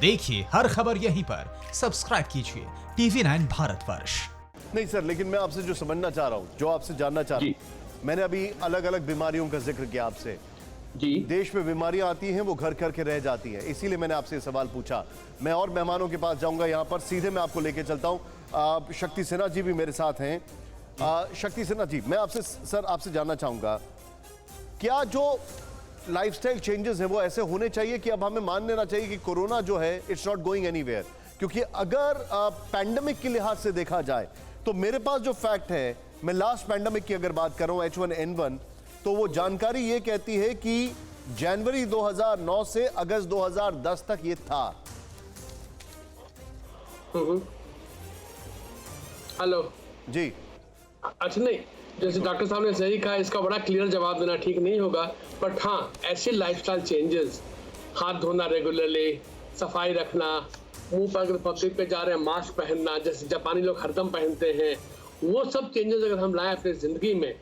देखिए हर खबर यहीं पर, सब्सक्राइब कीजिए TV9 भारतवर्ष। नहीं सर, लेकिन मैं आपसे जो समझना चाह रहा हूँ, जो आपसे जानना चाह रहा हूँ, मैंने अभी अलग अलग बीमारियों का जिक्र किया आपसे जी। देश में बीमारियां आती हैं, वो घर घर के रह जाती हैं, इसीलिए मैंने आपसे सवाल पूछा। मैं और मेहमानों के पास जाऊंगा, यहाँ पर सीधे मैं आपको लेके चलता हूँ। शक्ति सिन्हा जी भी मेरे साथ हैं। शक्ति सिन्हा जी, मैं आपसे सर आपसे जानना चाहूंगा, क्या जो लाइफस्टाइल चेंजेस है वो ऐसे होने चाहिए कि अब हमें मान लेना चाहिए कि कोरोना जो है इट्स नॉट गोइंग एनीवेयर? क्योंकि अगर पैंडेमिक के लिहाज से देखा जाए तो मेरे पास जो फैक्ट है, मैं लास्ट पैंडेमिक की अगर बात कर रहा हूं H1N1, तो वो जानकारी ये कहती है कि जनवरी 2009 से अगस्त 2010 तक ये था। हेलो जी। अच्छा, नहीं, जैसे डॉक्टर साहब ने सही कहा, इसका बड़ा क्लियर जवाब देना ठीक नहीं होगा, बट हाँ, ऐसे लाइफस्टाइल चेंजेस, हाथ धोना रेगुलरली, सफाई रखना, मुंह पर पब्लिक पे जा रहे हैं मास्क पहनना, जैसे जापानी लोग हरदम पहनते हैं, वो सब चेंजेस अगर हम लाएं अपनी जिंदगी में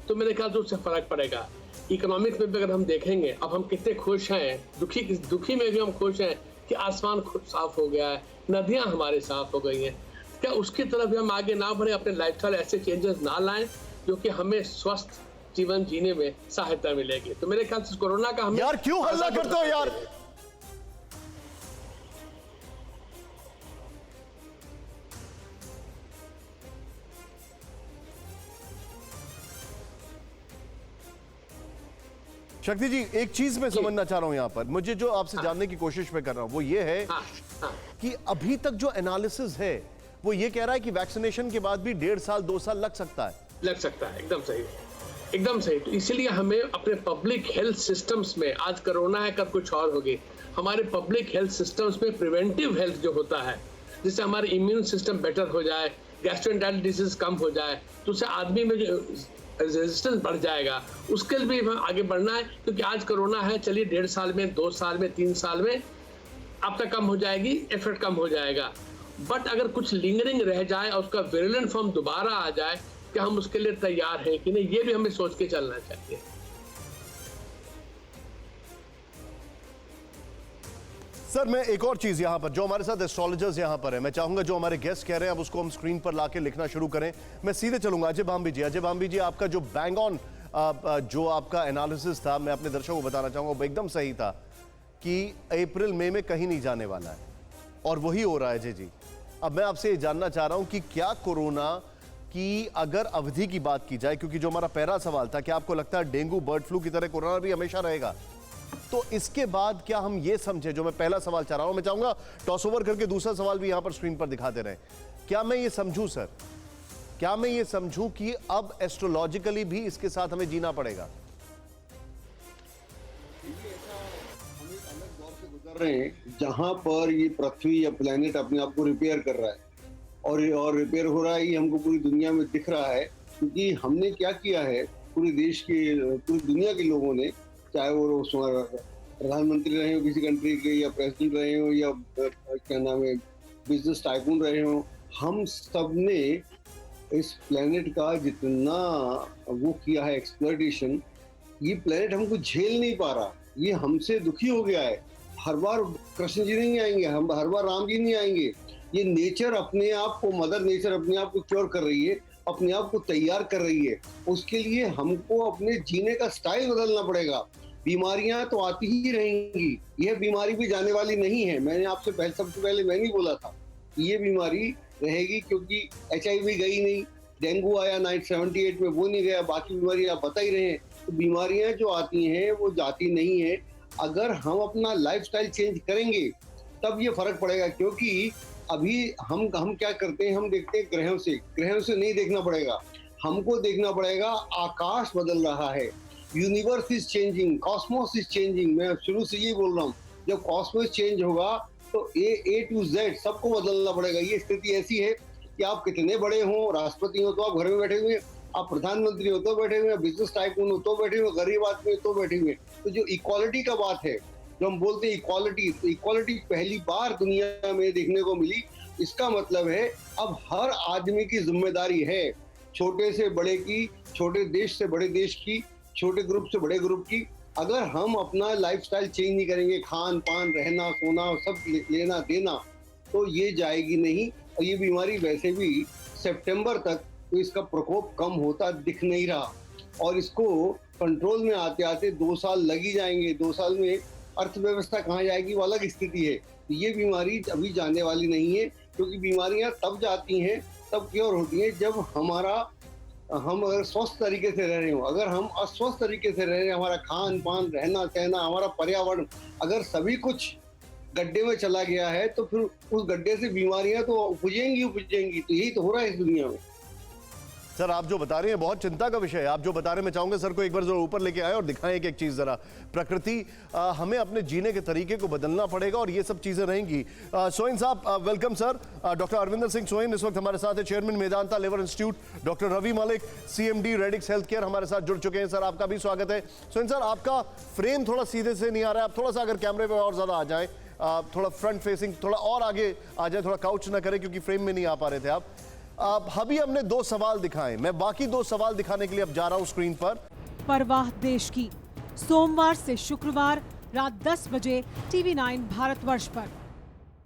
तो मेरे ख्याल से उससे फर्क पड़ेगा। इकोनॉमिक्स में भी अगर हम देखेंगे, अब हम कितने खुश हैं, दुखी में भी हम खुश हैं कि आसमान साफ हो गया है, नदियां हमारे साफ हो गई हैं। क्या उसकी तरफ भी हम आगे ना बढ़े, अपने लाइफस्टाइल ऐसे चेंजेस ना लाएं जो कि हमें स्वस्थ जीवन जीने में सहायता मिलेगी? तो मेरे ख्याल से कोरोना का हमें यार क्यों हल्ला करते हो यार? शक्ति जी, एक चीज मैं समझना चाह रहा हूं यहां पर, मुझे जो आपसे जानने की कोशिश में कर रहा हूं वो ये है कि अभी तक जो एनालिसिस है वो ये कह रहा है कि वैक्सीनेशन के बाद भी 1.5 साल 2 साल लग सकता है। एकदम सही, एकदम सही। तो इसीलिए हमें अपने पब्लिक हेल्थ सिस्टम्स में, आज कोरोना है कल कुछ और होगी, हमारे पब्लिक हेल्थ सिस्टम्स में प्रिवेंटिव हेल्थ जो होता है, जिससे हमारे इम्यून सिस्टम बेटर हो जाए, गैस्ट्रोएंटेराइटिस डिजीज कम हो जाए, तो उससे आदमी में जो रेजिस्टेंस बढ़ जाएगा, उसके लिए भी हमें आगे बढ़ना है। क्योंकि आज कोरोना है, चलिए 1.5 साल में, 2 साल में, 3 साल में अब तक कम हो जाएगी, इफेक्ट कम हो जाएगा। बट अगर कुछ लिंगरिंग रह जाए और उसका विरुलेंट फॉर्म दोबारा आ जाए, क्या हम उसके लिए तैयार हैं कि नहीं, ये भी हमें सोच के चलना चाहिए। सर मैं एक और चीज यहां पर, जो हमारे साथ एस्ट्रोलॉजर्स यहां पर है, मैं चाहूंगा जो हमारे गेस्ट कह रहे हैं अब उसको हम स्क्रीन पर लाके लिखना शुरू करें। मैं सीधे चलूंगा अजय भांबी जी। अजय भांबी जी, आपका जो बैंग ऑन जो आपका एनालिसिस था, मैं अपने दर्शकों को बताना चाहूंगा वो एकदम सही था कि अप्रैल मई में कहीं नहीं जाने वाला है, और वही हो रहा है अजय जी। अब मैं आपसे ये जानना चाह रहा हूं कि क्या कोरोना की अगर अवधि की बात की जाए, क्योंकि जो हमारा पहला सवाल था कि आपको लगता है डेंगू बर्ड फ्लू की तरह कोरोना भी हमेशा रहेगा, तो इसके बाद क्या हम ये समझे, जो मैं पहला सवाल चाह रहा हूं, मैं चाहूंगा टॉस ओवर करके दूसरा सवाल भी यहां पर स्क्रीन पर दिखाते रहे, क्या मैं ये समझूं सर, क्या मैं ये समझूं कि अब एस्ट्रोलॉजिकली भी इसके साथ हमें जीना पड़ेगा? गुजर रहे हैं जहां पर ये पृथ्वी या प्लेनेट अपने आप को रिपेयर कर रहा है, और रिपेयर हो रहा है, ये हमको पूरी दुनिया में दिख रहा है। क्योंकि हमने क्या किया है, पूरी दुनिया के लोगों ने, चाहे वो प्रधानमंत्री रहे हो किसी कंट्री के, या प्रेसिडेंट रहे हो, या क्या नाम है बिजनेस टाइकून रहे हो, हम सब ने इस प्लेनेट का जितना वो किया है एक्सप्लॉयटेशन, ये प्लेनेट हमको झेल नहीं पा रहा, ये हमसे दुखी हो गया है। हर बार कृष्ण जी नहीं आएंगे, हम हर बार राम जी नहीं आएंगे, ये नेचर अपने आप को, मदर नेचर अपने आप को क्योर कर रही है, अपने आप को तैयार कर रही है। उसके लिए हमको अपने जीने का स्टाइल बदलना पड़ेगा। बीमारियां तो आती ही रहेंगी, यह बीमारी भी जाने वाली नहीं है। मैंने आपसे सबसे पहले मैं नहीं बोला था, ये बीमारी रहेगी, क्योंकि HIV गई नहीं, डेंगू आया 1978 में, वो नहीं गया, बाकी बीमारियां आप बता ही रहे हैं। तो बीमारियां जो आती हैं वो जाती नहीं है। अगर हम अपना लाइफस्टाइल चेंज करेंगे तब ये फर्क पड़ेगा। क्योंकि अभी हम क्या करते हैं, हम देखते हैं ग्रहों से नहीं देखना पड़ेगा, हमको देखना पड़ेगा आकाश बदल रहा है, universe is changing, Cosmos is changing. मैं शुरू से ये बोल रहा हूँ, जब कॉस्मोस चेंज होगा तो A to Z सबको बदलना पड़ेगा। ये स्थिति ऐसी है कि आप कितने बड़े हो, राष्ट्रपति हो तो आप घर में बैठे हुए, आप प्रधानमंत्री हो तो बैठे हुए, बिजनेस टाइकून हो तो बैठे हुए, गरीब आदमी हो तो बैठे हुए। तो जो इक्वालिटी का बात है, जो हम बोलते हैं इक्वालिटी, तो इक्वालिटी पहली बार दुनिया में देखने को मिली। इसका मतलब है अब हर आदमी की जिम्मेदारी है, छोटे से बड़े की, छोटे देश से बड़े देश की, छोटे ग्रुप से बड़े ग्रुप की। अगर हम अपना लाइफस्टाइल चेंज नहीं करेंगे, खान पान, रहना सोना सब लेना देना, तो ये जाएगी नहीं। और ये बीमारी वैसे भी सितंबर तक तो इसका प्रकोप कम होता दिख नहीं रहा, और इसको कंट्रोल में आते आते 2 साल लग ही जाएंगे। 2 साल में अर्थव्यवस्था कहाँ जाएगी वो अलग स्थिति है। तो ये बीमारी अभी जाने वाली नहीं है, क्योंकि बीमारियां तब जाती हैं, तब क्योर होती हैं जब हम अगर स्वस्थ तरीके से रह रहे हो। अगर हम अस्वस्थ तरीके से रह रहे हैं, हमारा खान पान, रहना सहना, हमारा पर्यावरण अगर सभी कुछ गड्ढे में चला गया है, तो फिर उस गड्ढे से बीमारियां तो उपजेंगी। तो यही तो हो रहा है इस दुनिया में। सर आप जो बता रहे हैं बहुत चिंता का विषय है। आप जो बता रहे हैं, मैं चाहूंगा सर को एक बार जरा ऊपर लेके आए और दिखाएं एक चीज जरा। प्रकृति हमें अपने जीने के तरीके को बदलना पड़ेगा और ये सब चीजें रहेंगी। सोइन साहब welcome sir. Doctor Arvinder Singh Soin इस वक्त हमारे साथ है, chairman Medanta liver institute. Doctor Ravi Malik CMD Radix health care हमारे साथ जुड़ चुके हैं। सर आपका भी स्वागत है। सोइन सर आपका फ्रेम थोड़ा सीधे से नहीं आ रहा है, आप थोड़ा सा अगर कैमरे पे और ज्यादा आ जाए, थोड़ा फ्रंट फेसिंग, थोड़ा और आगे आ जाए, थोड़ा काउच ना करें क्योंकि फ्रेम में नहीं आ पा रहे थे आप। अभी हमने 2 सवाल दिखाए, मैं बाकी 2 सवाल दिखाने के लिए अब जा रहा हूं स्क्रीन पर। परवाह देश की, सोमवार से शुक्रवार रात 10 बजे TV9 भारतवर्ष पर।